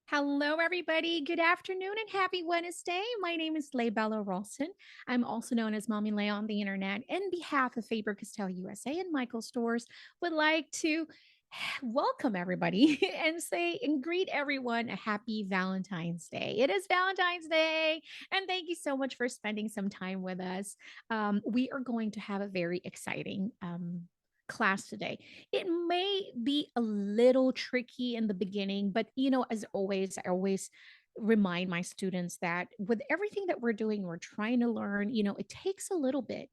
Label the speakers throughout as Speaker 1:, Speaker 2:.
Speaker 1: Hello, everybody. Good afternoon and happy Wednesday. My name is Leibella Ralston. I'm also known as Mommy Lay on the internet. In behalf of Faber-Castell USA and Michael Stores, would like to welcome everybody and say and greet everyone a happy Valentine's Day. It is Valentine's Day, and thank you so much for spending some time with us. We are going to have a very exciting class today. It may be a little tricky in the beginning, but as always, I always remind my students that with everything that we're doing, we're trying to learn, it takes a little bit,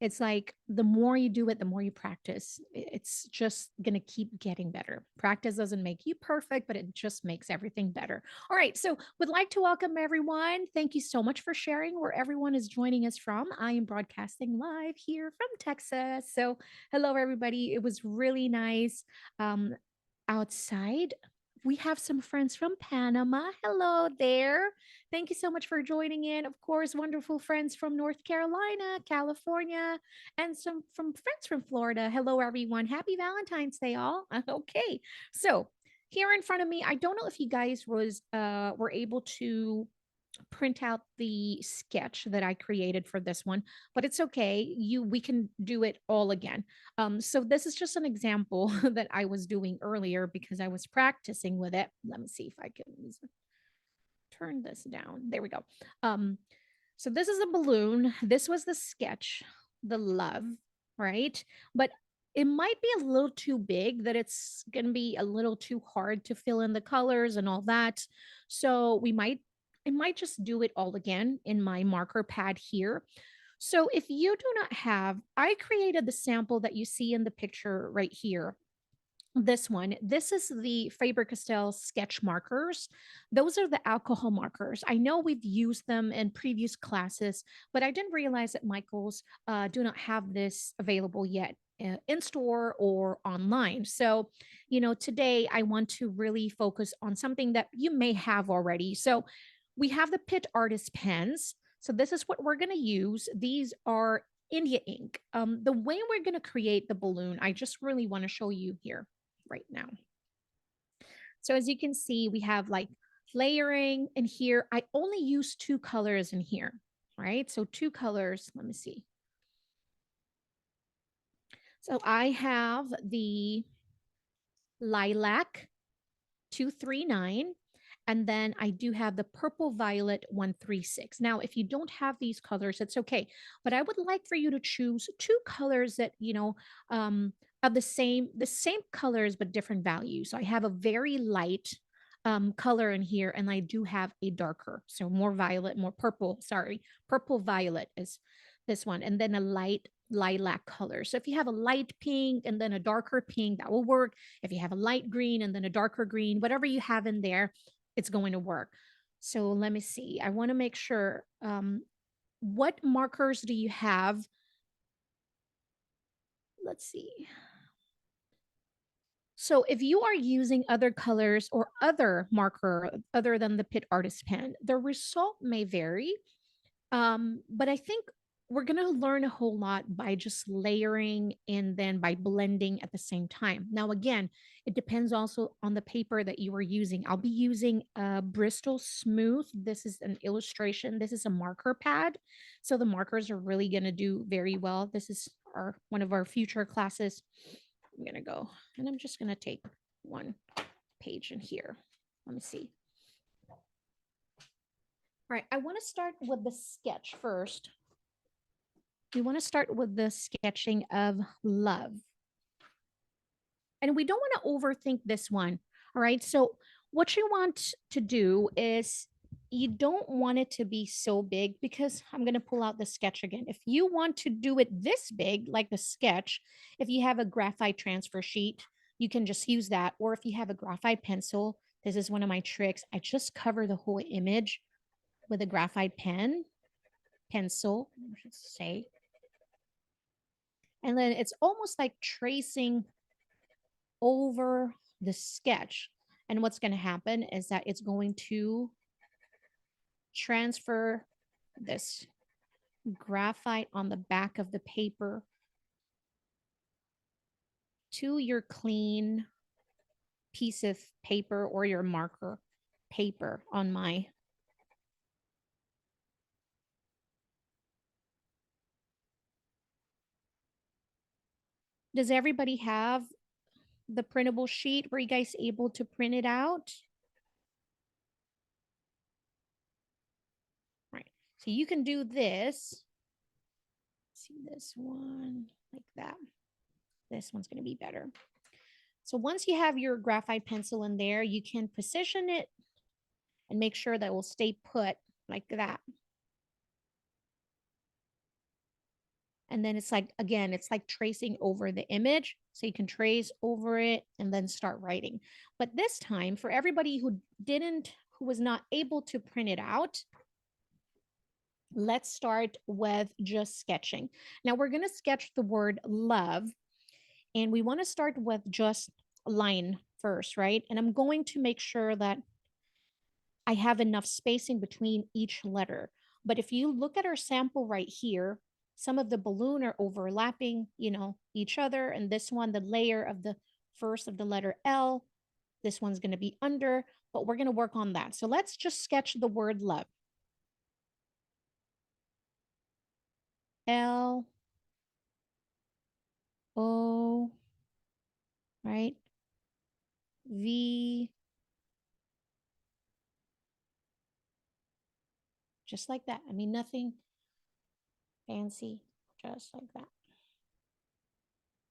Speaker 1: it's like the more you do it, the more you practice, it's just going to keep getting better. Practice doesn't make you perfect, but it just makes everything better. All right. So would like to welcome everyone. Thank you so much for sharing where everyone is joining us from. I am broadcasting live here from Texas. So hello, everybody. It was really nice um, outside. We have some friends from Panama. Hello there. Thank you so much for joining in. Of course, wonderful friends from North Carolina, California, and some from friends from Florida. Hello, everyone. Happy Valentine's Day, all. Okay. So here in front of me, I don't know if you guys were able to print out the sketch that I created for this one, but it's okay. We can do it all again. So this is just an example that I was doing earlier because I was practicing with it. Let me see if I can turn this down. There we go. Um, so this is a balloon. This was the sketch, the love, right? But it might be a little too big that it's going to be a little too hard to fill in the colors and all that. So I might just do it all again in my marker pad here. So if you do not have, I created the sample that you see in the picture right here. This one, this is the Faber-Castell sketch markers. Those are the alcohol markers. I know we've used them in previous classes, but I didn't realize that Michael's do not have this available yet in store or online. So, today I want to really focus on something that you may have already. So, we have the Pitt artist pens. So, this is what we're going to use. These are India ink. The way we're going to create the balloon, I just really want to show you here right now. So as you can see, we have like layering in here. I only use two colors in here, right? So two colors, let me see. So I have the lilac 239, and then I do have the purple violet 136. Now, if you don't have these colors, it's okay. But I would like for you to choose two colors that, of the same colors, but different values. So I have a very light color in here, and I do have a darker. So more violet, more purple, sorry, purple violet is this one, and then a light lilac color. So if you have a light pink and then a darker pink, that will work. If you have a light green and then a darker green, whatever you have in there, it's going to work. So let me see. I want to make sure. What markers do you have? Let's see. So if you are using other colors or other marker other than the Pitt Artist Pen, the result may vary. But I think we're going to learn a whole lot by just layering and then by blending at the same time. Now, again, it depends also on the paper that you are using. I'll be using a Bristol Smooth. This is an illustration. This is a marker pad. So the markers are really going to do very well. This is one of our future classes. I'm going to go and I'm just going to take one page in here. Let me see. All right, I want to start with the sketch first. We want to start with the sketching of love. And we don't want to overthink this one. All right, so what you want to do is you don't want it to be so big because I'm going to pull out the sketch again. If you want to do it this big, like the sketch, if you have a graphite transfer sheet, you can just use that. Or if you have a graphite pencil, this is one of my tricks. I just cover the whole image with a graphite pencil, I should say. And then it's almost like tracing over the sketch. And what's going to happen is that it's going to transfer this graphite on the back of the paper to your clean piece of paper or your marker. paper on my. Does everybody have the printable sheet? Were you guys able to print it out? Right. So you can do this. See this one like that. This one's going to be better. So once you have your graphite pencil in there, you can position it and make sure that it will stay put like that. And then it's like, again, it's like tracing over the image. So you can trace over it and then start writing. But this time, for everybody who was not able to print it out, let's start with just sketching. Now we're going to sketch the word love, and we want to start with just a line first, right? And I'm going to make sure that I have enough spacing between each letter. But if you look at our sample right here, some of the balloon are overlapping, each other. And this one, the layer of the first of the letter L, this one's going to be under, but we're going to work on that. So let's just sketch the word love. L, O, right? V, just like that. I mean, nothing fancy, just like that.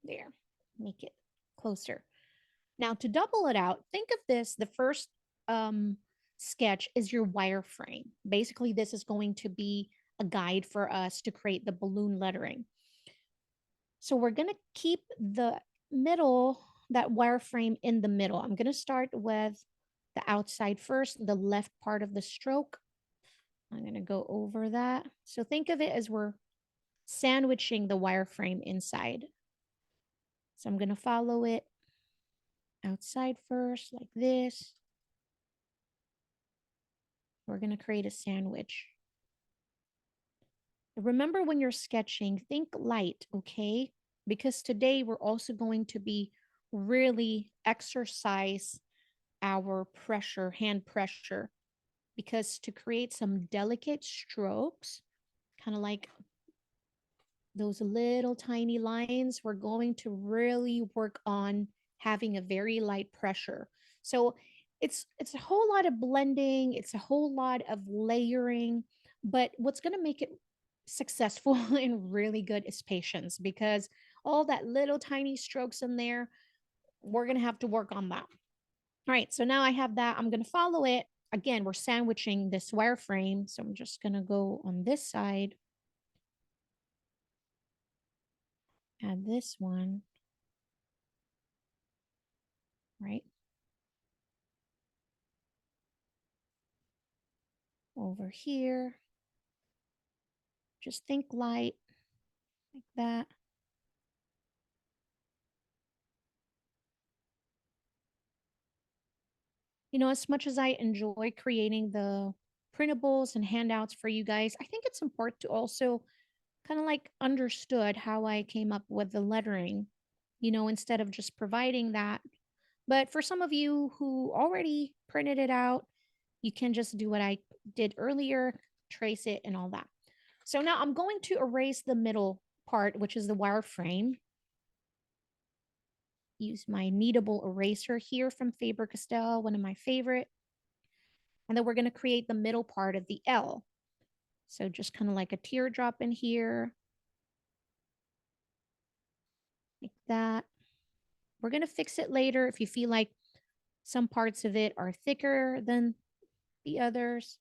Speaker 1: There, make it closer. Now to double it out, think of this, the first sketch is your wireframe. Basically, this is going to be a guide for us to create the balloon lettering. So we're going to keep the middle, that wireframe in the middle. I'm going to start with the outside first, the left part of the stroke. I'm going to go over that. So think of it as we're sandwiching the wireframe inside. So I'm going to follow it outside first, like this. We're going to create a sandwich. Remember, when you're sketching, think light, okay? Because today we're also going to be really exercise our pressure, hand pressure, because to create some delicate strokes, kind of like those little tiny lines, we're going to really work on having a very light pressure. So it's a whole lot of blending, it's a whole lot of layering, but what's going to make it successful and really good is patience, because all that little tiny strokes in there, we're going to have to work on that. All right, so now I have that. I'm going to follow it. Again, we're sandwiching this wireframe, so I'm just going to go on this side. Add this one, right? Over here. Just think light, like that. As much as I enjoy creating the printables and handouts for you guys, I think it's important to also kind of like understood how I came up with the lettering, instead of just providing that. But for some of you who already printed it out, you can just do what I did earlier, trace it and all that. So now I'm going to erase the middle part, which is the wireframe. Use my kneadable eraser here from Faber-Castell, one of my favorite. And then we're going to create the middle part of the L. So just kind of like a teardrop in here. Like that. We're going to fix it later if you feel like some parts of it are thicker than the others.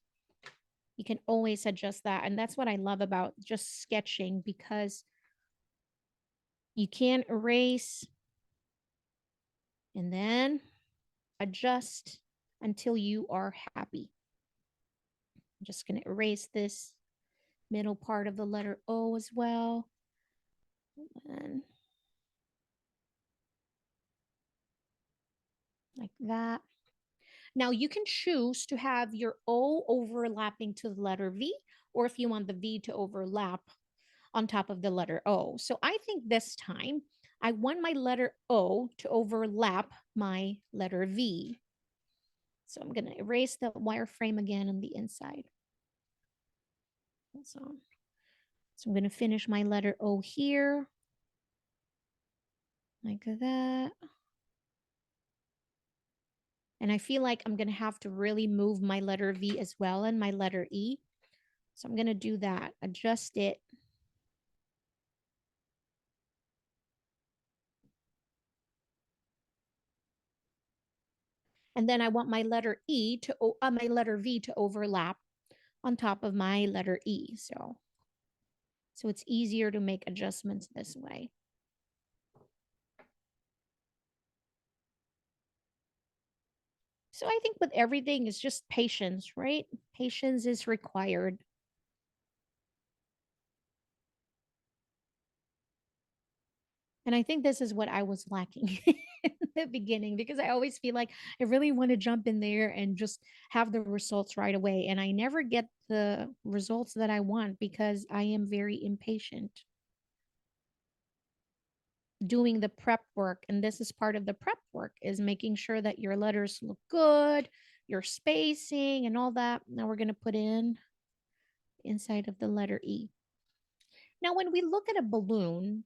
Speaker 1: You can always adjust that. And that's what I love about just sketching, because you can erase and then adjust until you are happy. I'm just going to erase this middle part of the letter O as well. And like that. Now you can choose to have your O overlapping to the letter V, or if you want the V to overlap on top of the letter O. So I think this time I want my letter O to overlap my letter V. So I'm going to erase the wireframe again on the inside. So I'm going to finish my letter O here, like that. And I feel like I'm going to have to really move my letter V as well and my letter E. So I'm going to do that, adjust it. And then I want my letter E to, my letter V to overlap on top of my letter E. So it's easier to make adjustments this way. So I think with everything is just patience, right? Patience is required. And I think this is what I was lacking in the beginning, because I always feel like I really want to jump in there and just have the results right away. And I never get the results that I want because I am very impatient doing the prep work. And this is part of the prep work, is making sure that your letters look good, your spacing and all that. Now we're going to put in inside of the letter E. Now, when we look at a balloon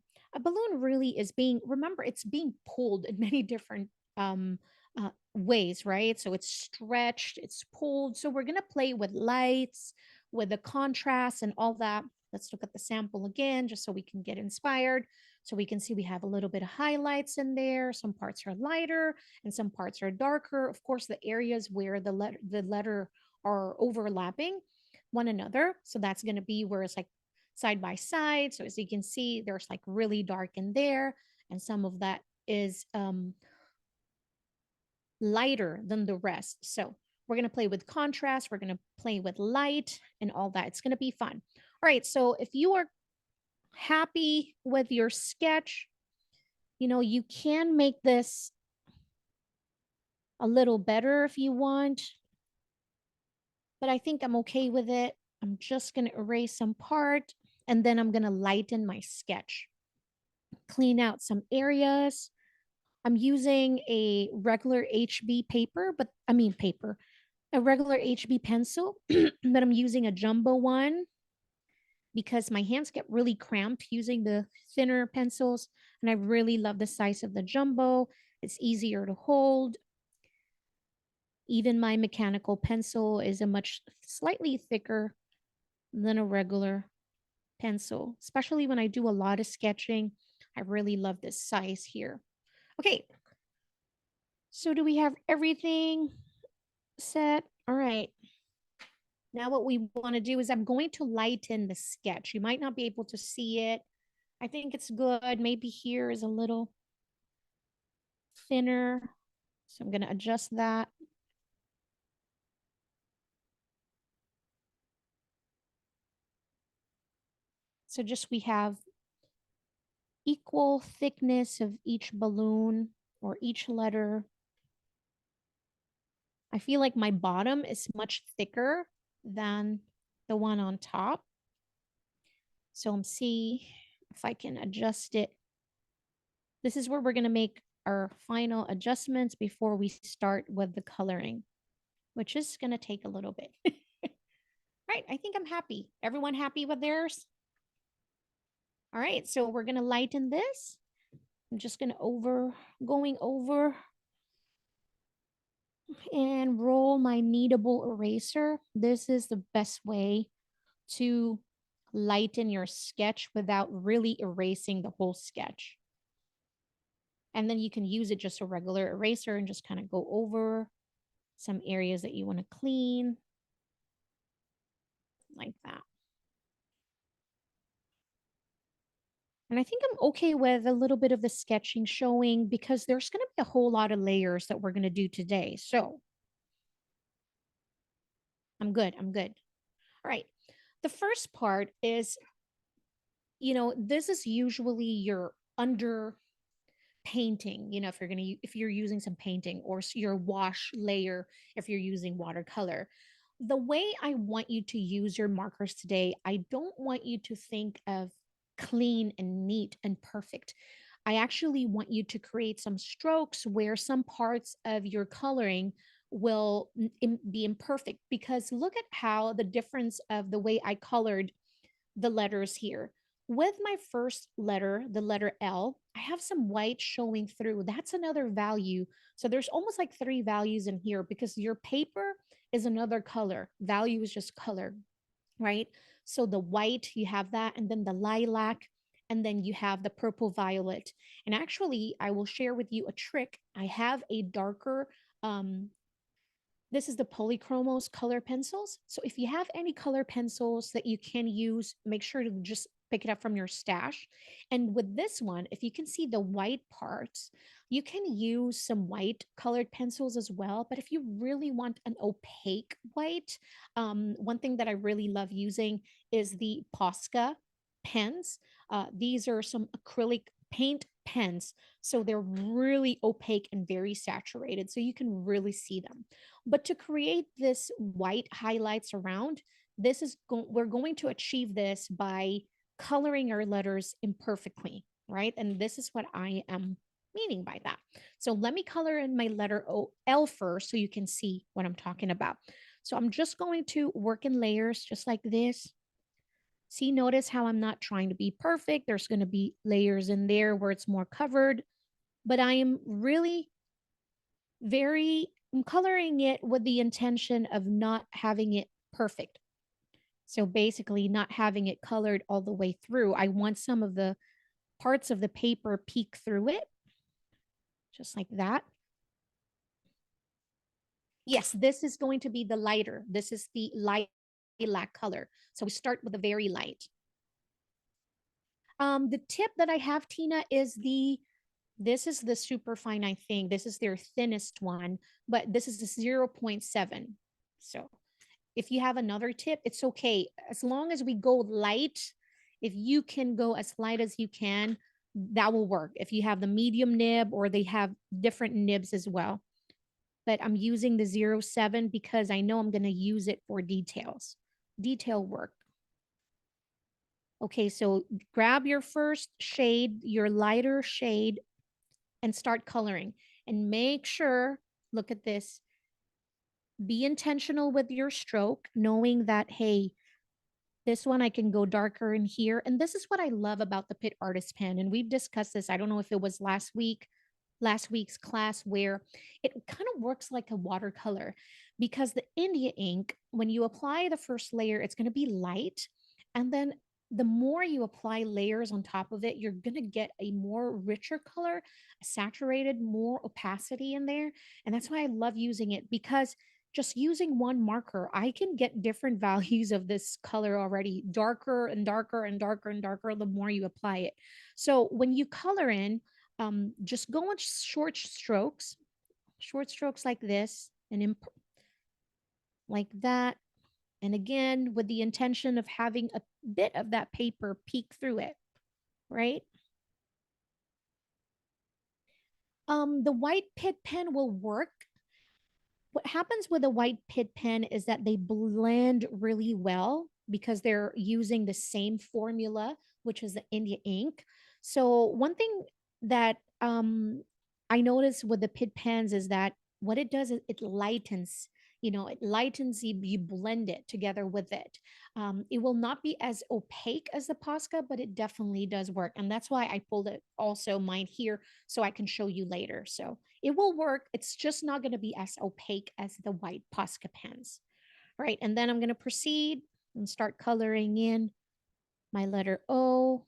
Speaker 1: really is being, remember, it's being pulled in many different ways, right? So it's stretched, it's pulled. So we're going to play with lights, with the contrast and all that. Let's look at the sample again, just so we can get inspired. So we can see we have a little bit of highlights in there. Some parts are lighter and some parts are darker. Of course, the areas where the letter are overlapping one another. So that's going to be where it's like side by side. So as you can see, there's like really dark in there, and some of that is lighter than the rest. So we're going to play with contrast. We're going to play with light and all that. It's going to be fun. All right. So if you are happy with your sketch, you know, you can make this a little better if you want, but I think I'm okay with it. I'm just going to erase some part, and then I'm going to lighten my sketch, clean out some areas. I'm using a regular HB paper, but I mean paper, a regular HB pencil, but I'm using a jumbo one because my hands get really cramped using the thinner pencils. And I really love the size of the jumbo. It's easier to hold. Even my mechanical pencil is a much slightly thicker than a regular pencil, especially when I do a lot of sketching. I really love this size here. Okay, so do we have everything set? All right. Now what we want to do is I'm going to lighten the sketch. You might not be able to see it. I think it's good. Maybe here is a little thinner. So I'm going to adjust that. So just we have equal thickness of each balloon or each letter. I feel like my bottom is much thicker than the one on top. So I'm see if I can adjust it. This is where we're going to make our final adjustments before we start with the coloring, which is going to take a little bit. Right, I think I'm happy. Everyone happy with theirs? All right, so we're going to lighten this. I'm just going to going over and roll my kneadable eraser. This is the best way to lighten your sketch without really erasing the whole sketch. And then you can use it just a regular eraser and just kind of go over some areas that you want to clean, like that. And I think I'm okay with a little bit of the sketching showing because there's going to be a whole lot of layers that we're going to do today. So I'm good. I'm good. All right. The first part is, you know, this is usually your under painting, you know, if you're using some painting, or your wash layer if you're using watercolor. The way I want you to use your markers today, I don't want you to think of clean and neat and perfect. I actually want you to create some strokes where some parts of your coloring will be imperfect, because look at how the difference of the way I colored the letters here. With my first letter, the letter L, I have some white showing through. That's another value. So there's almost like three values in here, because your paper is another color. Value is just color, right? So the white, you have that, and then the lilac, and then you have the purple violet. And actually, I will share with you a trick. I have a darker this is the Polychromos color pencils. So if you have any color pencils that you can use, make sure to just pick it up from your stash. And with this one, if you can see the white parts, you can use some white colored pencils as well. But if you really want an opaque white, one thing that I really love using is the Posca pens. These are some acrylic paint pens. So they're really opaque and very saturated. So you can really see them. But to create this white highlights around, we're going to achieve this by coloring our letters imperfectly, right? And this is what I am meaning by that. So let me color in my letter L first so you can see what I'm talking about. So I'm just going to work in layers just like this. See, notice how I'm not trying to be perfect. There's going to be layers in there where it's more covered, but I am really I'm coloring it with the intention of not having it perfect. So basically, not having it colored all the way through. I want some of the parts of the paper peek through it, just like that. Yes, this is going to be the lighter. This is the lilac color. So we start with a very light. The tip that I have, Tina, is this is the super fine, I think. This is their thinnest one, but this is the 0.7. So if you have another tip, it's okay. As long as we go light, if you can go as light as you can, that will work. If you have the medium nib, or they have different nibs as well. But I'm using the 0.7 because I know I'm going to use it for detail work. Okay, so grab your first shade, your lighter shade, and start coloring. And make sure, look at this, be intentional with your stroke, knowing that, hey, this one I can go darker in here. And this is what I love about the Pitt Artist Pen. And we've discussed this. I don't know if it was last week's class, where it kind of works like a watercolor, because the India ink, when you apply the first layer, it's going to be light. And then the more you apply layers on top of it, you're going to get a more richer color, saturated, more opacity in there. And that's why I love using it, because just using one marker, I can get different values of this color already, darker and darker and darker and darker the more you apply it. So when you color in, just go on short strokes like this, and like that. And again, with the intention of having a bit of that paper peek through it, right? The white Pitt pen will work. What happens with a white Pitt pen is that they blend really well because they're using the same formula, which is the India ink. So one thing that I noticed with the Pitt pens is that what it does is it lightens, it lightens, you blend it together with it. It will not be as opaque as the Posca, but it definitely does work. And that's why I pulled it also mine here so I can show you later. So it will work. It's just not going to be as opaque as the white Posca pens, right? And then I'm going to proceed and start coloring in my letter O.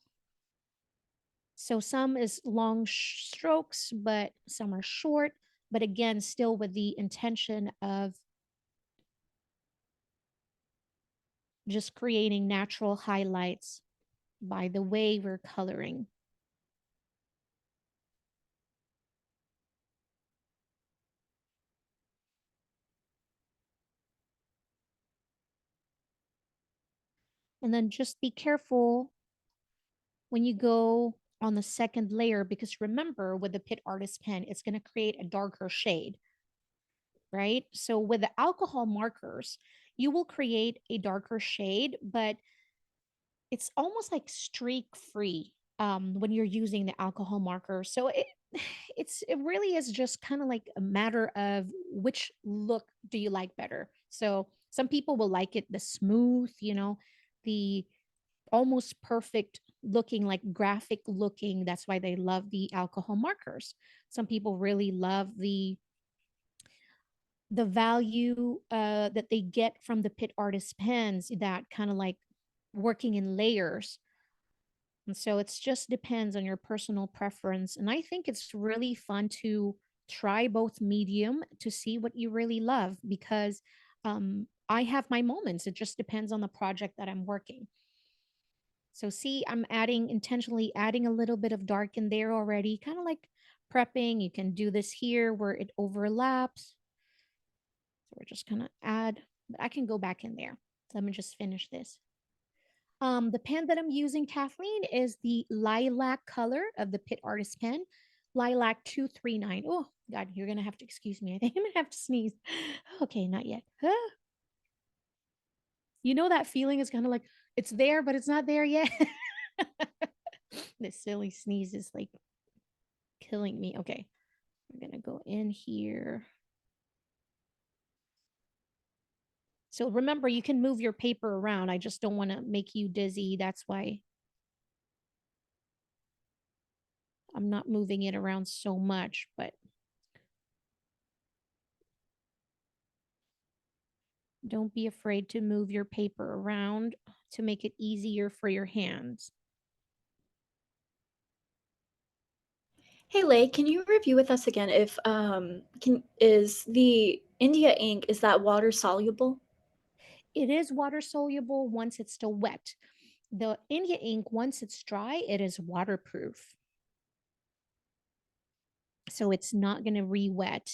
Speaker 1: So some is long strokes, but some are short. But again, still with the intention of just creating natural highlights by the way we're coloring. And then just be careful when you go on the second layer, because remember, with the Pitt Artist Pen, it's going to create a darker shade, right? So with the alcohol markers, you will create a darker shade, but it's almost like streak free when you're using the alcohol marker. So it really is just kind of like a matter of which look do you like better. So some people will like it the smooth, the almost perfect looking, like graphic looking. That's why they love the alcohol markers. Some people really love the value that they get from the Pitt artist pens, that kind of like working in layers. And so it's just depends on your personal preference. And I think it's really fun to try both medium to see what you really love, because I have my moments. It just depends on the project that I'm working. So see, I'm adding intentionally adding a little bit of dark in there already, kind of like prepping. You can do this here where it overlaps. So we're just gonna add, but I can go back in there. Let me just finish this. The pen that I'm using, Kathleen, is the lilac color of the Pitt Artist pen, Lilac 239. Oh, God, you're going to have to excuse me. I think I'm going to have to sneeze. Okay, not yet. You know, that feeling is kind of like it's there, but it's not there yet. This silly sneeze is like killing me. Okay, we're going to go in here. So remember, you can move your paper around. I just don't want to make you dizzy. That's why I'm not moving it around so much, but don't be afraid to move your paper around to make it easier for your hands.
Speaker 2: Hey Lay, can you review with us again if can is the India ink, is that water soluble?
Speaker 1: It is water soluble once it's still wet. The India ink, once it's dry, it is waterproof. So it's not going to re-wet.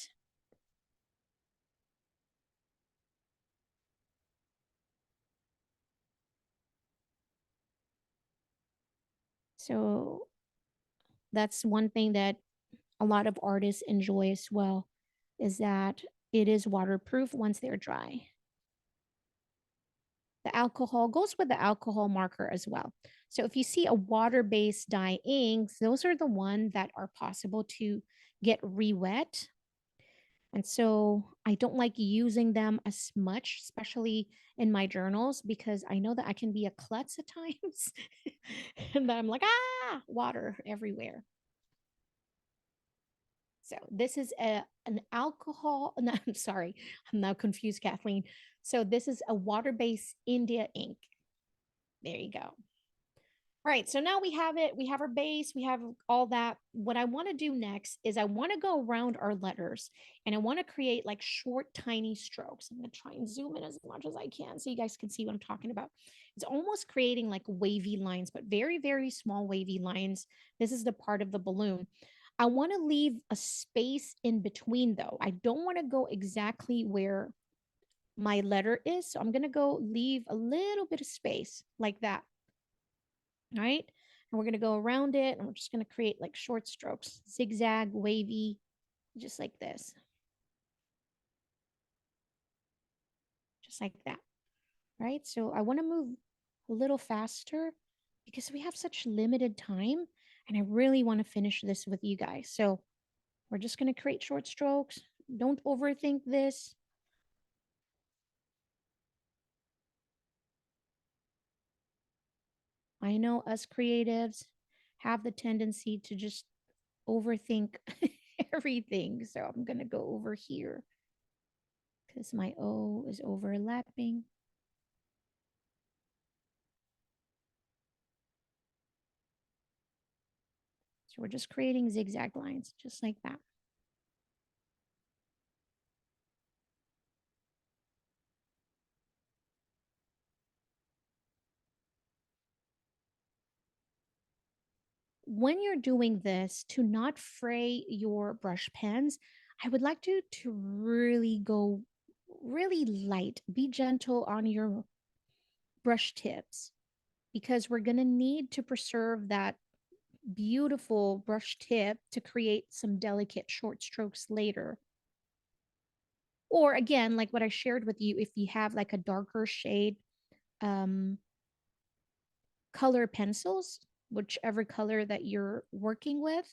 Speaker 1: So that's one thing that a lot of artists enjoy as well, is that it is waterproof once they're dry. The alcohol goes with the alcohol marker as well. So if you see a water-based dye inks, those are the ones that are possible to get re-wet. And so I don't like using them as much, especially in my journals, because I know that I can be a klutz at times. And then I'm like, water everywhere. So this is an alcohol. No, I'm sorry, I'm now confused, Kathleen. So this is a water-based India ink. There you go. All right, so now we have it. We have our base, we have all that. What I want to do next is I want to go around our letters and I want to create like short, tiny strokes. I'm going to try and zoom in as much as I can so you guys can see what I'm talking about. It's almost creating like wavy lines, but very, very small wavy lines. This is the part of the balloon. I want to leave a space in between though. I don't want to go exactly where my letter is. So I'm going to go leave a little bit of space like that. All right. And we're going to go around it and we're just going to create like short strokes, zigzag, wavy, just like this, just like that. Right. So I want to move a little faster because we have such limited time and I really want to finish this with you guys. So we're just going to create short strokes. Don't overthink this. I know us creatives have the tendency to just overthink everything. So I'm going to go over here because my O is overlapping. So we're just creating zigzag lines, just like that. When you're doing this, to not fray your brush pens, I would like to really go really light. Be gentle on your brush tips because we're going to need to preserve that beautiful brush tip to create some delicate short strokes later. Or again, like what I shared with you, if you have like a darker shade um, color pencils, whichever color that you're working with,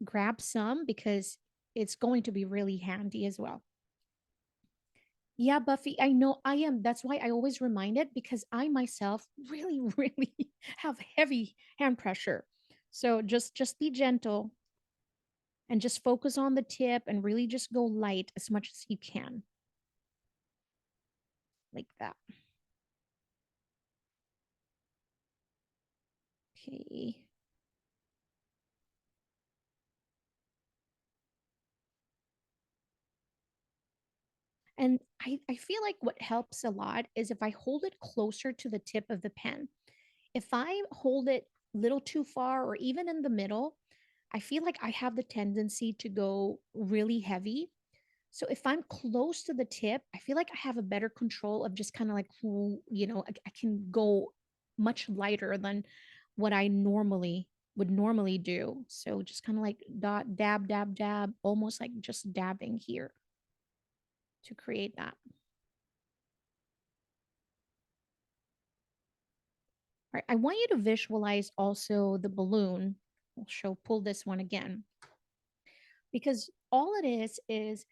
Speaker 1: grab some because it's going to be really handy as well. Yeah, Buffy, I know I am. That's why I always remind it because I myself really, really have heavy hand pressure. So just be gentle and just focus on the tip and really just go light as much as you can, like that. Okay. And I feel like what helps a lot is if I hold it closer to the tip of the pen. If I hold it a little too far or even in the middle, I feel like I have the tendency to go really heavy. So if I'm close to the tip, I feel like I have a better control of just kind of like, I can go much lighter than what I normally would normally do. So just kind of like dot, dab, dab, dab, almost like just dabbing here to create that. All right, I want you to visualize also the balloon. Pull this one again because all it is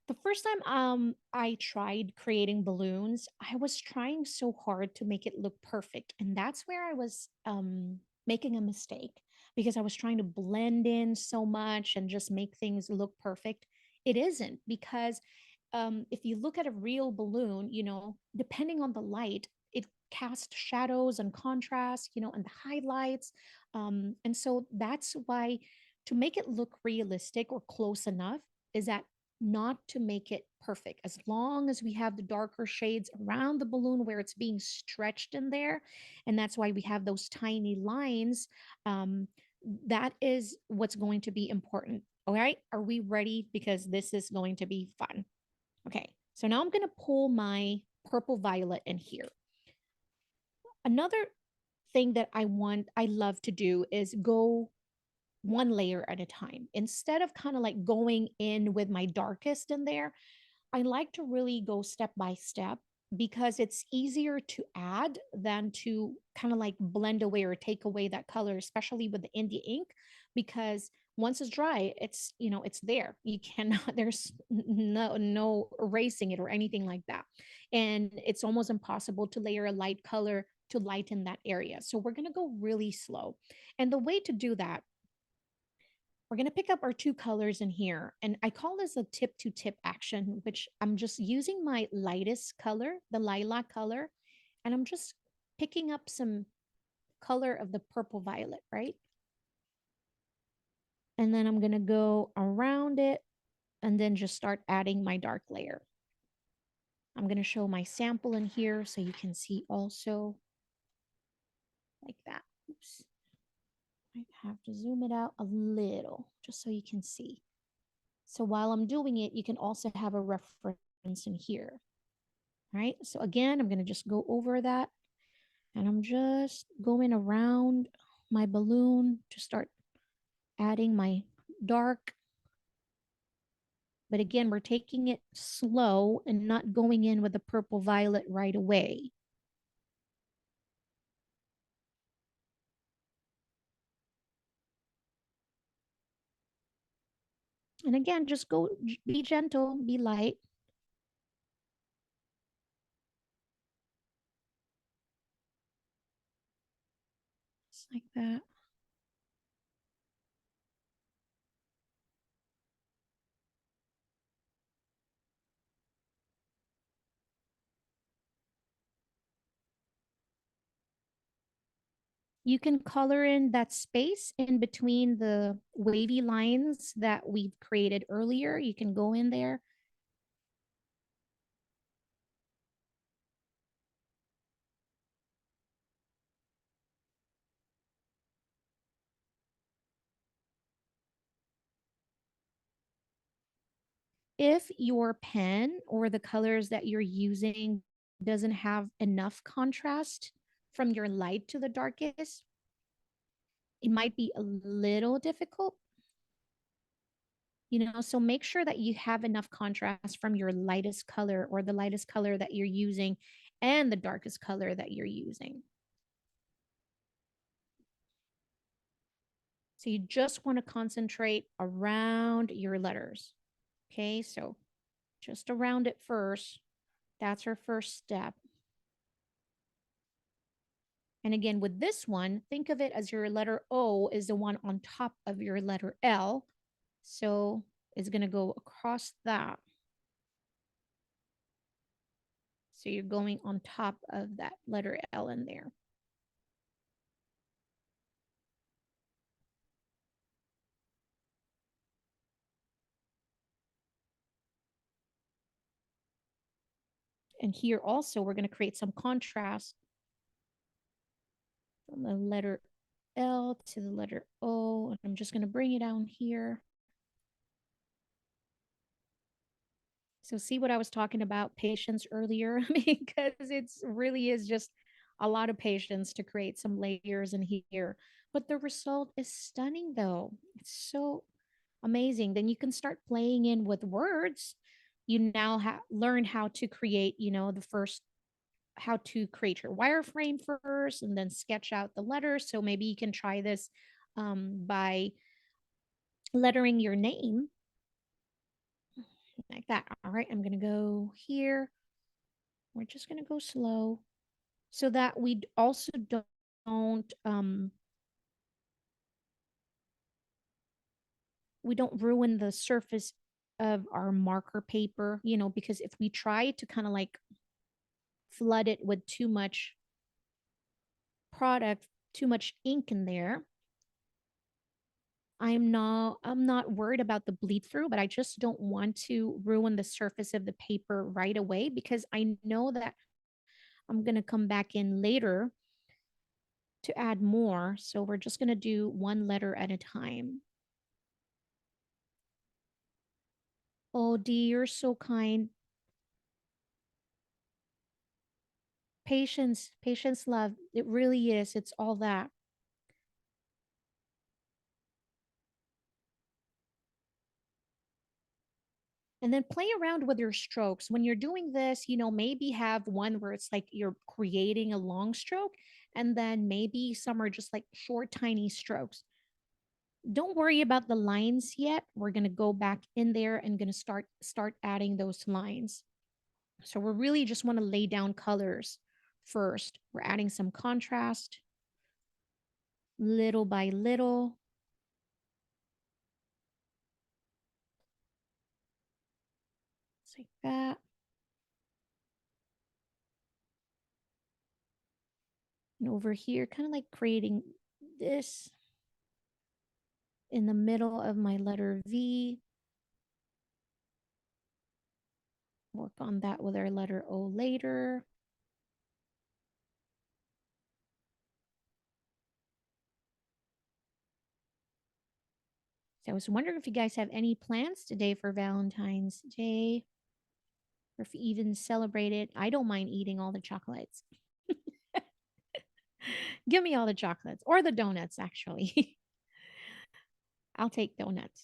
Speaker 1: the first time I tried creating balloons, I was trying so hard to make it look perfect. And that's where I was making a mistake because I was trying to blend in so much and just make things look perfect. It isn't because if you look at a real balloon, depending on the light, it casts shadows and contrast, and the highlights. And so that's why to make it look realistic or close enough is that not to make it perfect. As long as we have the darker shades around the balloon where it's being stretched in there, and that's why we have those tiny lines, um, that is what's going to be important. All right, are we ready? Because this is going to be fun. Okay, so now I'm going to pull my purple violet in here. Another thing that I love to do is go one layer at a time. Instead of kind of like going in with my darkest in there, I like to really go step by step because it's easier to add than to kind of like blend away or take away that color, especially with the India ink, because once it's dry, it's there. You cannot, there's no erasing it or anything like that. And it's almost impossible to layer a light color to lighten that area. So we're going to go really slow. And the way to do that, we're going to pick up our two colors in here. And I call this a tip to tip action, which I'm just using my lightest color, the lilac color, and I'm just picking up some color of the purple violet, right? And then I'm going to go around it and then just start adding my dark layer. I'm going to show my sample in here so you can see also like that. Oops. I have to zoom it out a little just so you can see. So while I'm doing it, you can also have a reference in here. All right. So again, I'm going to just go over that and I'm just going around my balloon to start adding my dark. But again, we're taking it slow and not going in with the purple violet right away. And again, just go, be gentle, be light. Just like that. You can color in that space in between the wavy lines that we've created earlier. You can go in there. If your pen or the colors that you're using doesn't have enough contrast from your light to the darkest, it might be a little difficult. So make sure that you have enough contrast from your lightest color or the lightest color that you're using and the darkest color that you're using. So you just want to concentrate around your letters. Okay, so just around it first. That's our first step. And again, with this one, think of it as your letter O is the one on top of your letter L. So it's going to go across that. So you're going on top of that letter L in there. And here also, we're going to create some contrast from the letter L to the letter O. And I'm just going to bring it down here. So see what I was talking about patience earlier, because it's really is just a lot of patience to create some layers in here. But the result is stunning though. It's so amazing. Then you can start playing in with words. You now learn how to create, the first how to create your wireframe first and then sketch out the letters. So maybe you can try this by lettering your name like that. All right, I'm going to go here. We're just going to go slow so that we also don't we don't ruin the surface of our marker paper, because if we try to kind of like flood it with too much product, too much ink in there, I'm not worried about the bleed through, but I just don't want to ruin the surface of the paper right away because I know that I'm going to come back in later to add more. So we're just going to do one letter at a time. Oh, Dee, you're so kind. Patience, patience, love. It really is. It's all that. And then play around with your strokes. When you're doing this, maybe have one where it's like you're creating a long stroke, and then maybe some are just like short, tiny strokes. Don't worry about the lines yet. We're going to go back in there and going to start adding those lines. So we really just want to lay down colors first. We're adding some contrast little by little. Just like that. And over here, kind of like creating this in the middle of my letter V. Work on that with our letter O later. So I was wondering if you guys have any plans today for Valentine's Day, or if you even celebrate it. I don't mind eating all the chocolates. Give me all the chocolates or the donuts, actually. I'll take donuts.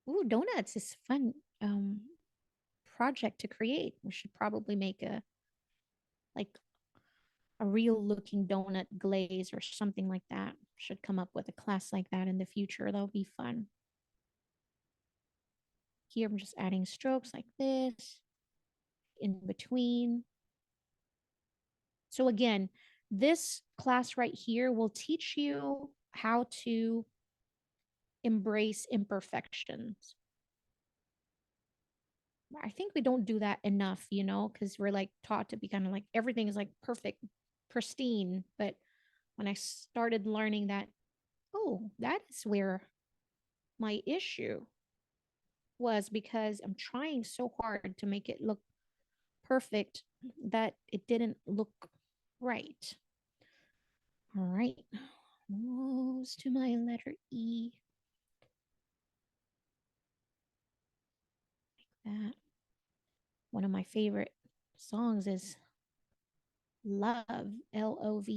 Speaker 1: Ooh, donuts is fun project to create. We should probably make like a real looking donut glaze or something like that. Should come up with a class like that in the future. That'll be fun. Here I'm just adding strokes like this in between. So again, this class right here will teach you how to embrace imperfections. I think we don't do that enough, because we're like taught to be kind of like everything is like perfect, pristine. But when I started learning that, oh, that is where my issue was, because I'm trying so hard to make it look perfect that it didn't look right. All right. Moves to my letter E. Like that. One of my favorite songs is Love, Love.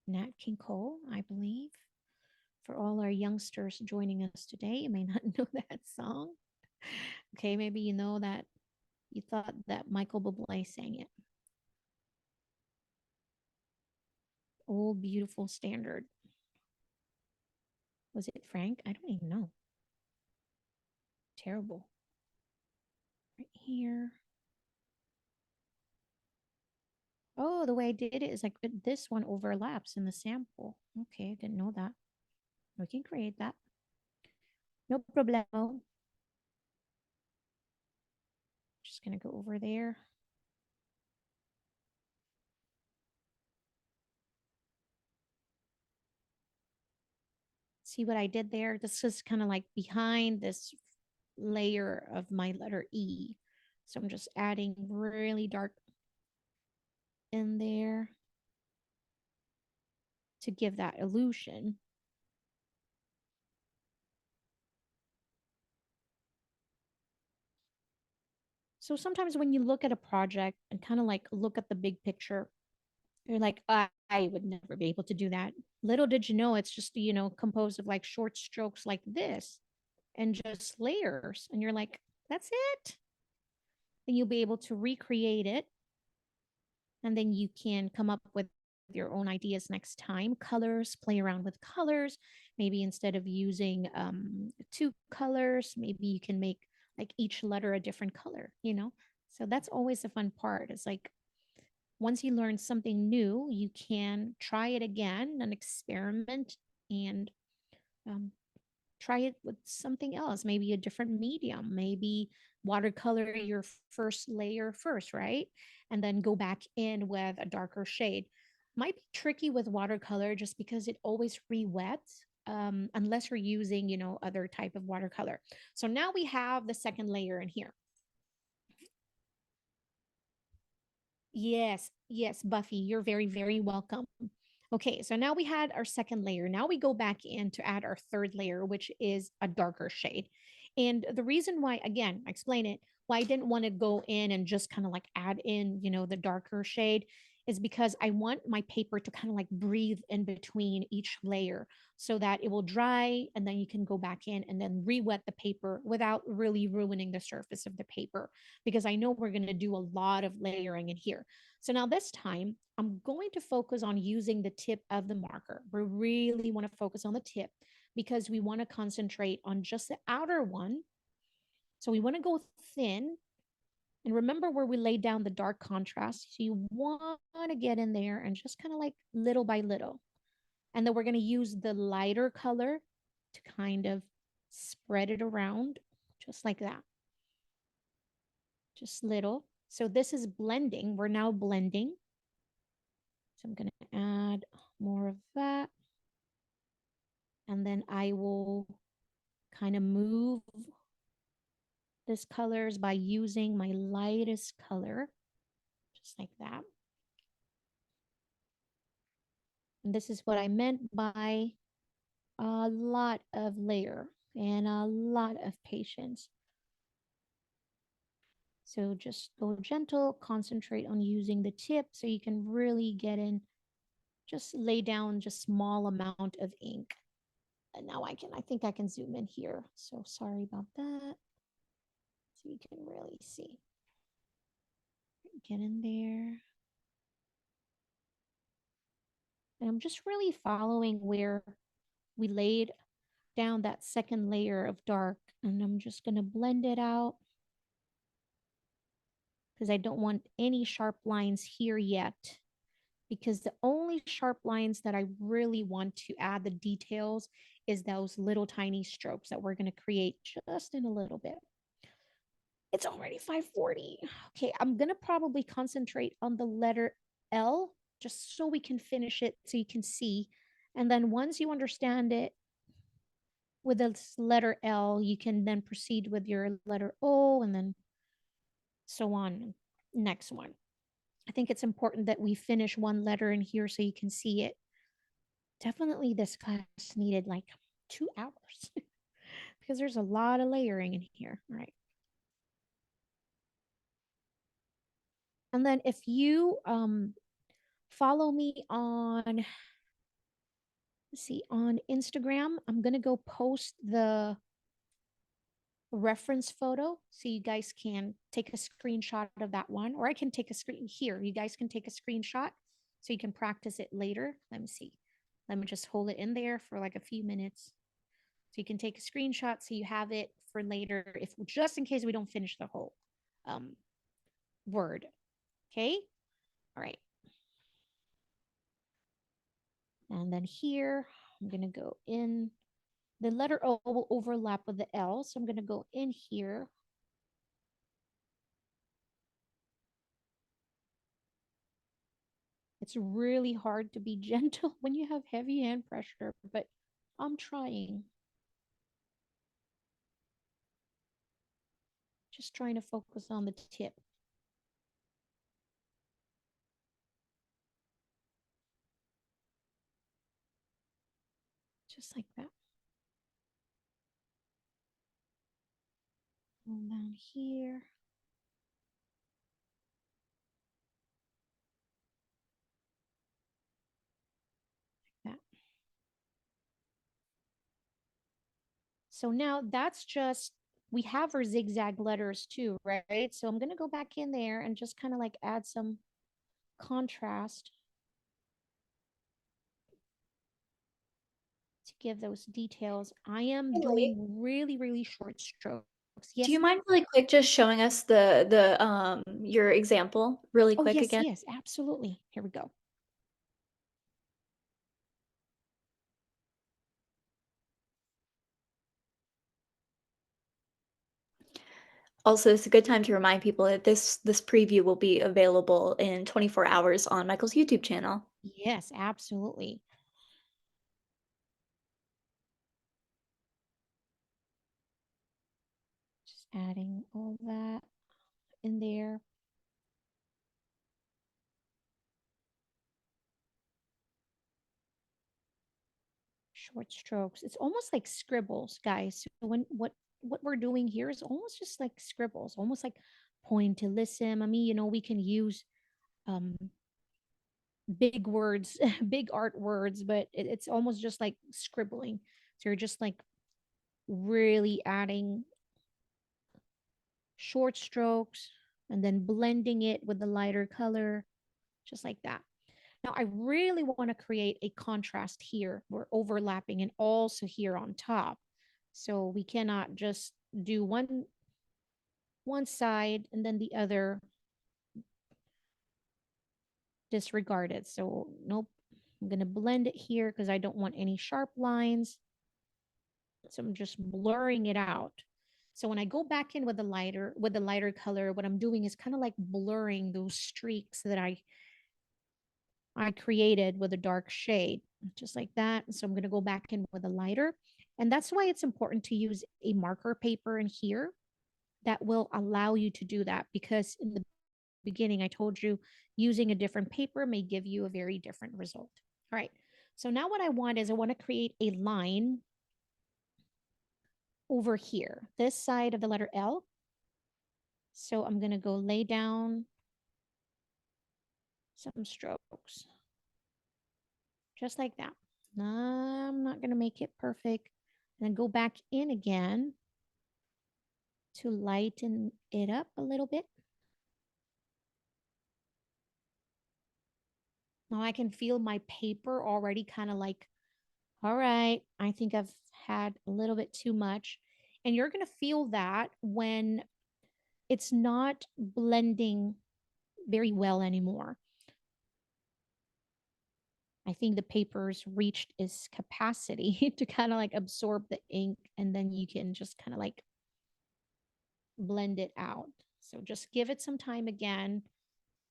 Speaker 1: Nat King Cole, I believe. For all our youngsters joining us today, you may not know that song. Okay, maybe you know that you thought that Michael Bublé sang it. old beautiful standard. Was it Frank? I don't even know. Terrible. Right here. Oh, the way I did it is like this one overlaps in the sample. Okay, I didn't know that. We can create that. No problemo. Just gonna go over there. See what I did there? This is kind of like behind this layer of my letter E. So I'm just adding really dark in there to give that illusion. So sometimes when you look at a project and kind of like look at the big picture, you're like, I would never be able to do that. Little did you know, it's just, composed of like short strokes like this and just layers. And you're like, that's it. Then you'll be able to recreate it. And then you can come up with your own ideas next time. Colors, play around with colors. Maybe instead of using two colors, maybe you can make like each letter a different color. So that's always the fun part. It's like once you learn something new, you can try it again and experiment and um, try it with something else, maybe a different medium, maybe watercolor your first layer first, right? And then go back in with a darker shade. Might be tricky with watercolor just because it always re-wets unless you're using, other type of watercolor. So now we have the second layer in here. Yes, yes, Buffy, you're very, very welcome. Okay, so now we had our second layer. Now we go back in to add our third layer, which is a darker shade. And the reason why, again, I explain it, why I didn't want to go in and just kind of like add in, the darker shade is because I want my paper to kind of like breathe in between each layer so that it will dry and then you can go back in and then re-wet the paper without really ruining the surface of the paper because I know we're going to do a lot of layering in here. So now this time I'm going to focus on using the tip of the marker. We really want to focus on the tip because we want to concentrate on just the outer one. So we want to go thin. And remember where we laid down the dark contrast. So you want to get in there and just kind of like little by little. And then we're going to use the lighter color to kind of spread it around just like that. Just little. So this is blending. We're now blending. So I'm going to add more of that. And then I will kind of move this colors by using my lightest color, just like that. And this is what I meant by a lot of layer and a lot of patience. So just go gentle, concentrate on using the tip so you can really get in, just lay down just small amount of ink. And now I think I can zoom in here. So sorry about that. So you can really see. Get in there. And I'm just really following where we laid down that second layer of dark. And I'm just going to blend it out because I don't want any sharp lines here yet. Because the only sharp lines that I really want to add the details is those little tiny strokes that we're going to create just in a little bit. It's already 5:40. Okay, I'm going to probably concentrate on the letter L just so we can finish it so you can see. And then once you understand it with this letter L, you can then proceed with your letter O and then so on. Next one. I think it's important that we finish one letter in here so you can see it. Definitely this class needed like 2 hours because there's a lot of layering in here. All right. And then if you follow me on, let's see, on Instagram, I'm going to go post the reference photo so you guys can take a screenshot of that one, or I can take a screen here. You guys can take a screenshot so you can practice it later. Let me see. Let me just hold it in there for like a few minutes. So you can take a screenshot so you have it for later, if just in case we don't finish the whole um, word. Okay. All right. And then here, I'm going to go in. The letter O will overlap with the L. So I'm going to go in here. It's really hard to be gentle when you have heavy hand pressure, but I'm trying. Just trying to focus on the tip. Just like that. Go down here. Like that. So now that's just, we have our zigzag letters too, right? So I'm going to go back in there and just kind of like add some contrast to give those details. I am
Speaker 2: Really?
Speaker 1: doing really, really short strokes.
Speaker 2: Do you
Speaker 1: Yes.
Speaker 2: mind really quick just showing us the your example really
Speaker 1: Oh,
Speaker 2: quick
Speaker 1: yes,
Speaker 2: again?
Speaker 1: yes, absolutely. Here we go.
Speaker 2: Also, it's a good time to remind people that this preview will be available in 24 hours on Michael's YouTube channel.
Speaker 1: Yes, absolutely. Just adding all that in there. Short strokes. It's almost like scribbles, guys. So when what we're doing here is almost just like scribbles, almost like pointillism. I mean, we can use um big words, big art words, but it's almost just like scribbling. So you're just like really adding short strokes and then blending it with the lighter color, just like that. Now, I really want to create a contrast here. We're overlapping and also here on top. So we cannot just do one side and then the other disregarded. So nope, I'm going to blend it here because I don't want any sharp lines. So I'm just blurring it out. So when I go back in with the lighter color, what I'm doing is kind of like blurring those streaks that I created with a dark shade, just like that. So I'm going to go back in with a lighter. And that's why it's important to use a marker paper in here that will allow you to do that, because in the beginning, I told you using a different paper may give you a very different result. All right. So now what I want is I want to create a line over here, this side of the letter L. So I'm going to go lay down some strokes, just like that. I'm not going to make it perfect. And then go back in again to lighten it up a little bit. Now I can feel my paper already kind of like, all right, I think I've had a little bit too much. And you're going to feel that when it's not blending very well anymore. I think the paper's reached its capacity to kind of like absorb the ink, and then you can just kind of like blend it out. So just give it some time again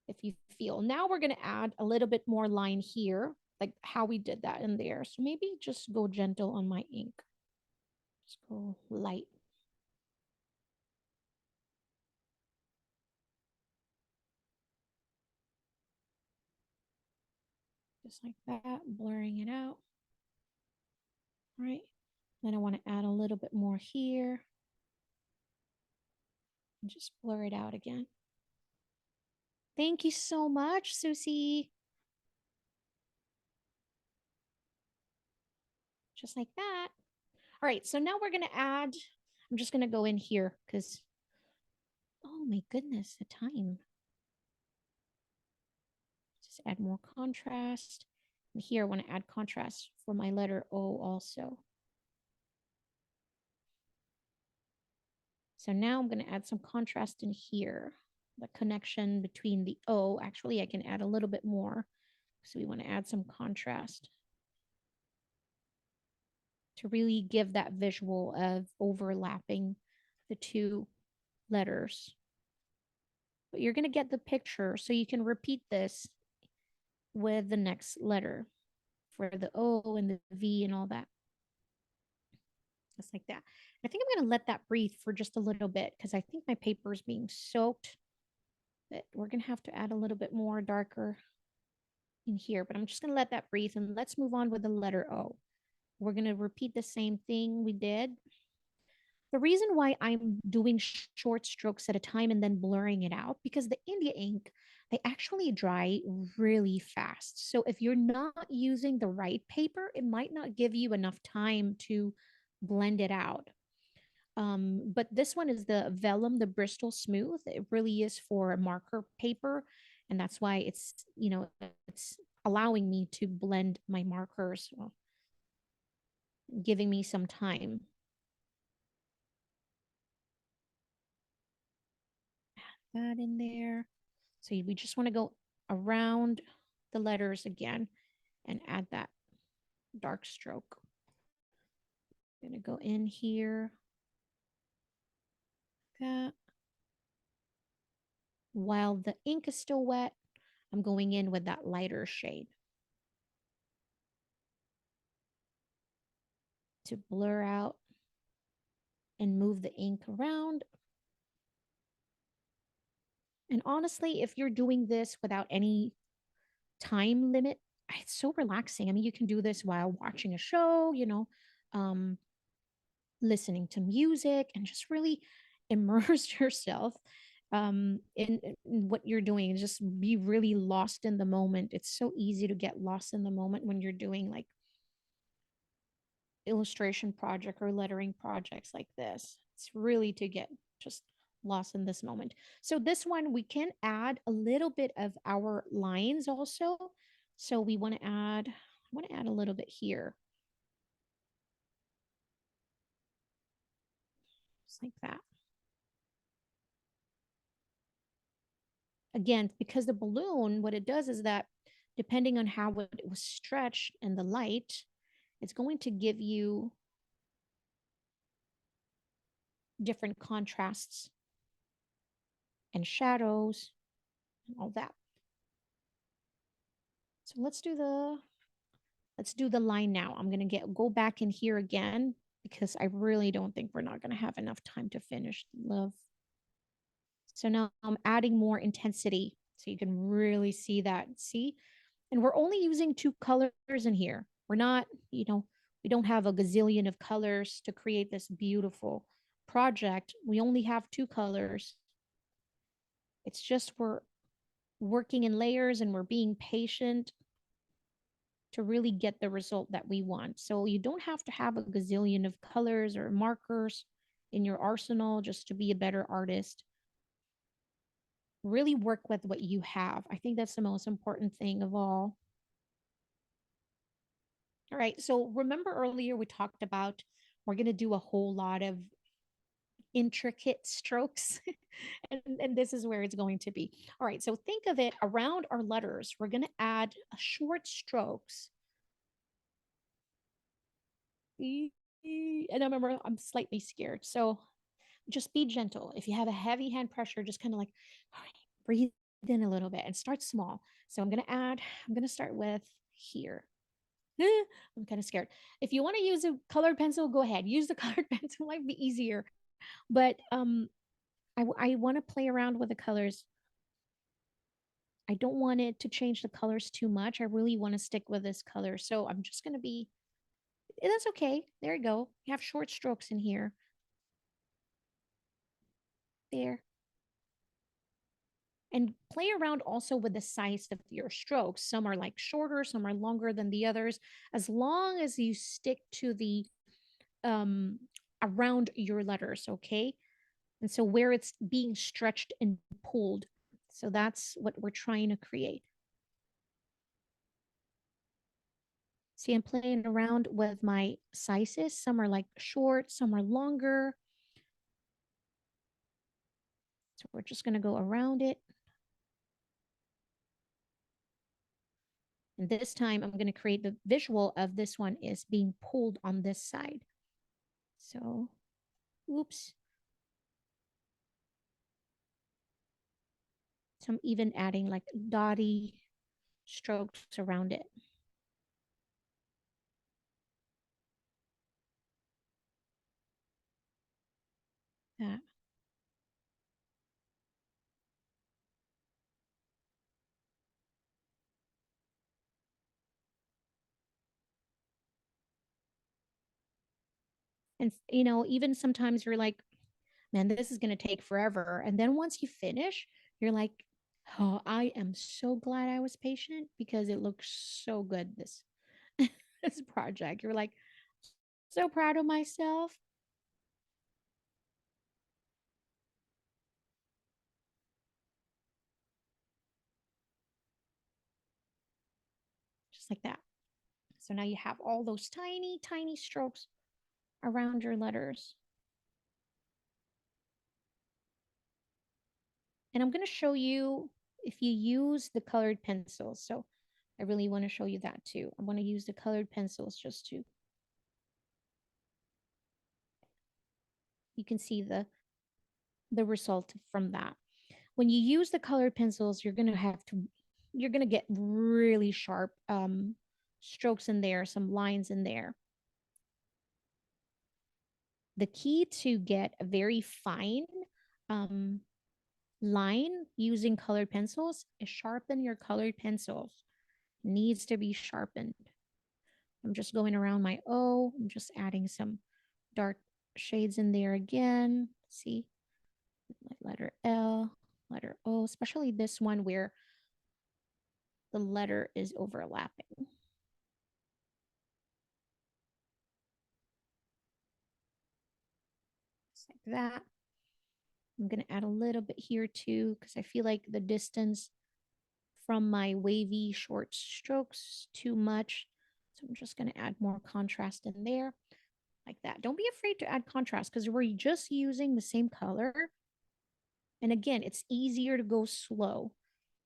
Speaker 1: if you feel. Now we're going to add a little bit more line here, like how we did that in there. So maybe just go gentle on my ink. Just go light. Just like that, blurring it out. All right. Then I want to add a little bit more here. And just blur it out again. Thank you so much, Susie. Just like that. All right, so now we're going to add, I'm just going to go in here because, oh my goodness, the time. Let's add more contrast. And here I want to add contrast for my letter O also. So now I'm going to add some contrast in here. The connection between the O, actually I can add a little bit more. So we want to add some contrast to really give that visual of overlapping the two letters. But you're going to get the picture, so you can repeat this with the next letter for the O and the V and all that. Just like that. I think I'm going to let that breathe for just a little bit because I think my paper is being soaked. But we're going to have to add a little bit more darker in here, but I'm just going to let that breathe, and let's move on with the letter O. We're going to repeat the same thing we did. The reason why I'm doing short strokes at a time and then blurring it out, because the India ink, they actually dry really fast. So if you're not using the right paper, it might not give you enough time to blend it out. But this one is the Vellum, the Bristol Smooth. It really is for marker paper. And that's why it's allowing me to blend my markers, well, giving me some time. That in there. So we just want to go around the letters again and add that dark stroke. I'm going to go in here. That. While the ink is still wet, I'm going in with that lighter shade to blur out and move the ink around. And honestly, if you're doing this without any time limit, it's so relaxing. I mean, you can do this while watching a show, listening to music, and just really immerse yourself in what you're doing and just be really lost in the moment. It's so easy to get lost in the moment when you're doing like illustration project or lettering projects like this. It's really to get just lost in this moment. So this one, we can add a little bit of our lines also. So I want to add a little bit here. Just like that. Again, because the balloon, what it does is that depending on how it was stretched and the light, it's going to give you different contrasts and shadows and all that. So let's do the line now. I'm going to go back in here again because I really don't think we're not going to have enough time to finish love. So now I'm adding more intensity so you can really see that. See? And we're only using 2 colors in here. We're not, we don't have a gazillion of colors to create this beautiful project. We only have 2 colors. It's just we're working in layers and we're being patient to really get the result that we want. So you don't have to have a gazillion of colors or markers in your arsenal just to be a better artist. Really work with what you have. I think that's the most important thing of all. All right, so remember earlier we talked about we're going to do a whole lot of intricate strokes and this is where it's going to be. All right, so think of it around our letters. We're going to add short strokes. And I remember I'm slightly scared. So just be gentle. If you have a heavy hand pressure, just kind of like, all right, breathe in a little bit and start small. So I'm going to start with here. I'm kind of scared. If you want to use a colored pencil, go ahead. Use the colored pencil. It might be easier. But I want to play around with the colors. I don't want it to change the colors too much. I really want to stick with this color. So I'm just going to be, that's okay. There you go. You have short strokes in here. There. And play around also with the size of your strokes. Some are like shorter, some are longer than the others. As long as you stick to the around your letters, okay? And so where it's being stretched and pulled. So that's what we're trying to create. See, I'm playing around with my sizes. Some are like short, some are longer. So we're just going to go around it. And this time I'm going to create the visual of this one is being pulled on this side. So, oops. So I'm even adding like dotty strokes around it. That. And, even sometimes you're like, man, this is going to take forever. And then once you finish, you're like, oh, I am so glad I was patient because it looks so good. This project. You're like, so proud of myself. Just like that. So now you have all those tiny, tiny strokes around your letters. And I'm going to show you if you use the colored pencils. So I really want to show you that too. I want to use the colored pencils just to, you can see the result from that. When you use the colored pencils, you're going to get really sharp strokes in there, some lines in there. The key to get a very fine um, line using colored pencils is sharpen your colored pencils. Needs to be sharpened. I'm just going around my O. I'm just adding some dark shades in there again. See, letter L, letter O, especially this one where the letter is overlapping. Just like that. I'm going to add a little bit here too, because I feel like the distance from my wavy short strokes too much. So I'm just going to add more contrast in there like that. Don't be afraid to add contrast because we're just using the same color. And again, it's easier to go slow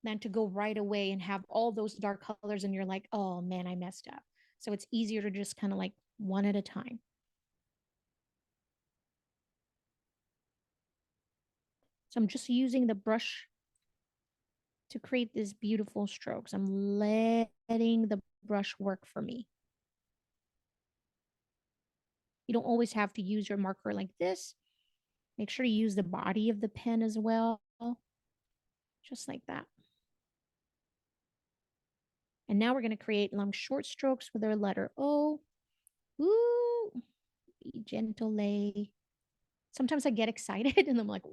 Speaker 1: than to go right away and have all those dark colors and you're like, oh man, I messed up. So it's easier to just kind of like one at a time. So I'm just using the brush to create these beautiful strokes. I'm letting the brush work for me. You don't always have to use your marker like this. Make sure you use the body of the pen as well, just like that. And now we're going to create long short strokes with our letter O. Ooh, be gentle, lay. Sometimes I get excited and I'm like,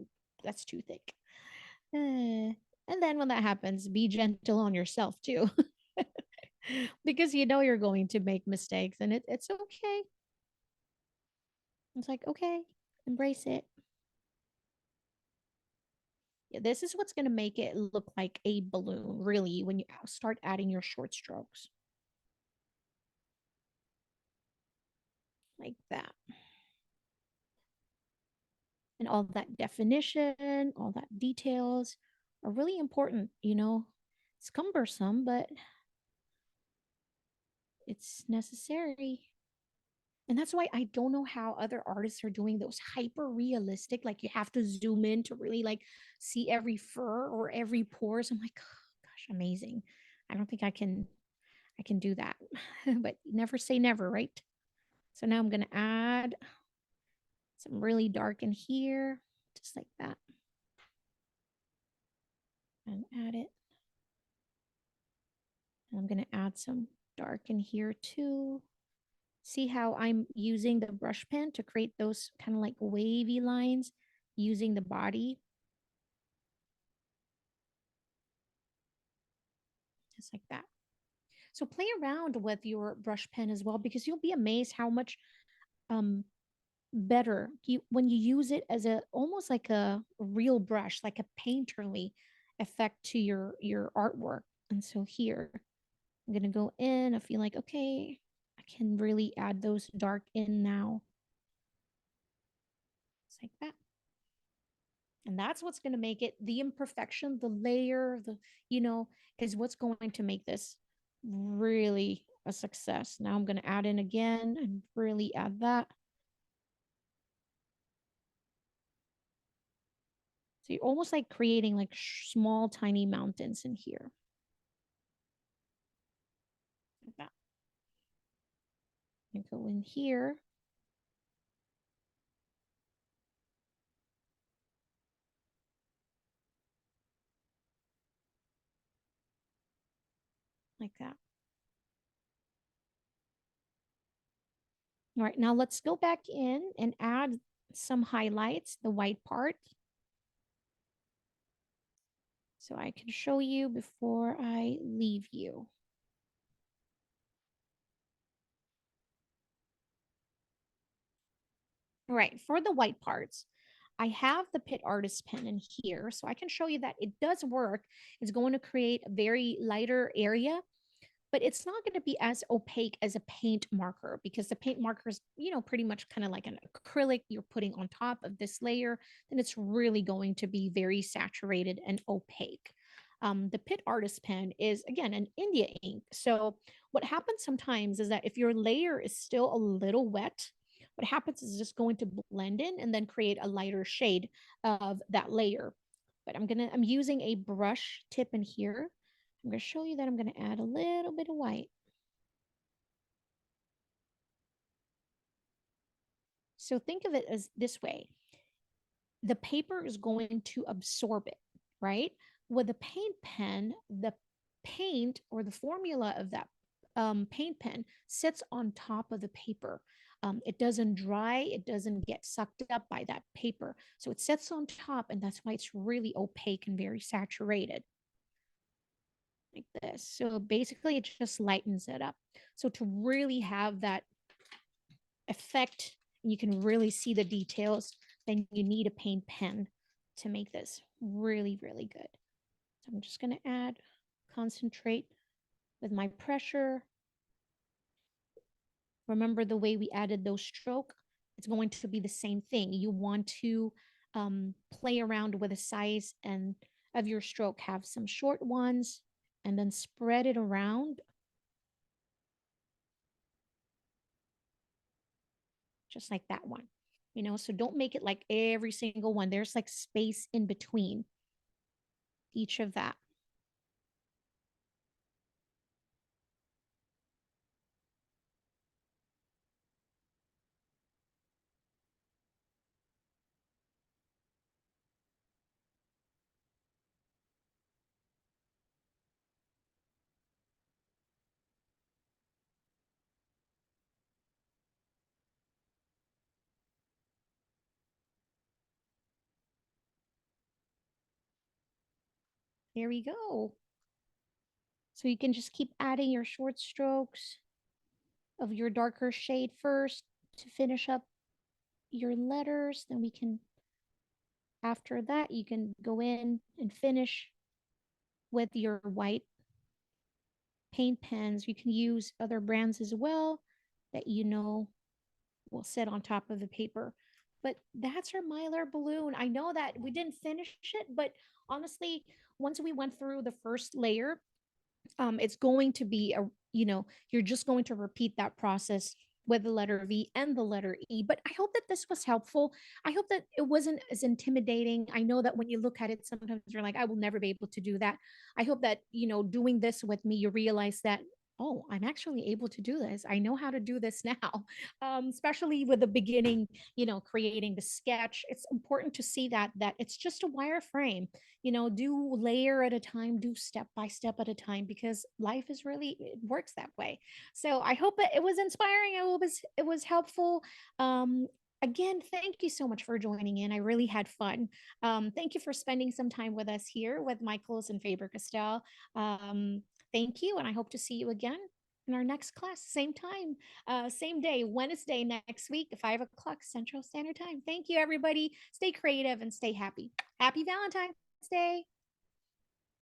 Speaker 1: that's too thick. And then when that happens, be gentle on yourself too. Because you know you're going to make mistakes and it's okay. It's like, okay, embrace it. Yeah, this is what's going to make it look like a balloon, really, when you start adding your short strokes. Like that. And all that definition, all that details are really important, It's cumbersome, but it's necessary. And that's why I don't know how other artists are doing those hyper realistic, like you have to zoom in to really like see every fur or every pores. I'm like, oh, gosh, amazing. I don't think I can do that. But never say never, right? So now I'm going to add some really dark in here, just like that. And add it. And I'm going to add some dark in here too. See how I'm using the brush pen to create those kind of like wavy lines using the body. Just like that. So play around with your brush pen as well because you'll be amazed how much um better you when you use it as a almost like a real brush, like a painterly effect to your artwork. And so here I'm gonna go in. I feel like okay, can really add those dark in now. Just like that. And that's what's going to make it the imperfection, the layer, you know, is what's going to make this really a success. Now I'm going to add in again and really add that. So you're almost like creating like small, tiny mountains in here. Like that. And go in here. Like that. All right, now let's go back in and add some highlights, the white part. So I can show you before I leave you. All right, for the white parts, I have the Pitt Artist pen in here, so I can show you that it does work. It's going to create a very lighter area, but it's not going to be as opaque as a paint marker because the paint marker is, you know, pretty much kind of like an acrylic you're putting on top of this layer. Then it's really going to be very saturated and opaque. The Pitt Artist pen is, again, an India ink. So what happens sometimes is that if your layer is still a little wet, what happens is just going to blend in and then create a lighter shade of that layer. But I'm using a brush tip in here. I'm going to show you that I'm going to add a little bit of white. So think of it as this way. The paper is going to absorb it, right? With a paint pen, the paint or the formula of that paint pen sits on top of the paper. It doesn't dry, it doesn't get sucked up by that paper. So it sits on top, and that's why it's really opaque and very saturated. Like this. So basically, it just lightens it up. So to really have that effect, you can really see the details, then you need a paint pen to make this really, really good. So I'm just going to add, concentrate with my pressure. Remember the way we added those stroke? It's going to be the same thing. You want to play around with the size and of your stroke. Have some short ones and then spread it around. Just like that one, you know, so don't make it like every single one. There's like space in between each of that. Here we go. So you can just keep adding your short strokes of your darker shade first to finish up your letters. Then we can, after that, you can go in and finish with your white paint pens. You can use other brands as well that you know will sit on top of the paper. But that's our Mylar balloon. I know that we didn't finish it, but honestly, once we went through the first layer, it's going to be a, you know, you're just going to repeat that process with the letter V and the letter E. But I hope that this was helpful. I hope that it wasn't as intimidating. I know that when you look at it, sometimes you're like, I will never be able to do that. I hope that, you know, doing this with me, you realize that, oh, I'm actually able to do this. I know how to do this now, especially with the beginning, you know, creating the sketch. It's important to see that it's just a wireframe, you know, do layer at a time, do step by step at a time, because life is really, it works that way. So I hope that it was inspiring. It was helpful. Again, thank you so much for joining in. I really had fun. Thank you for spending some time with us here with Michaels and Faber-Castell. Thank you, and I hope to see you again in our next class, same time, same day, Wednesday next week, 5 o'clock Central Standard Time. Thank you, everybody. Stay creative and stay happy. Happy Valentine's Day.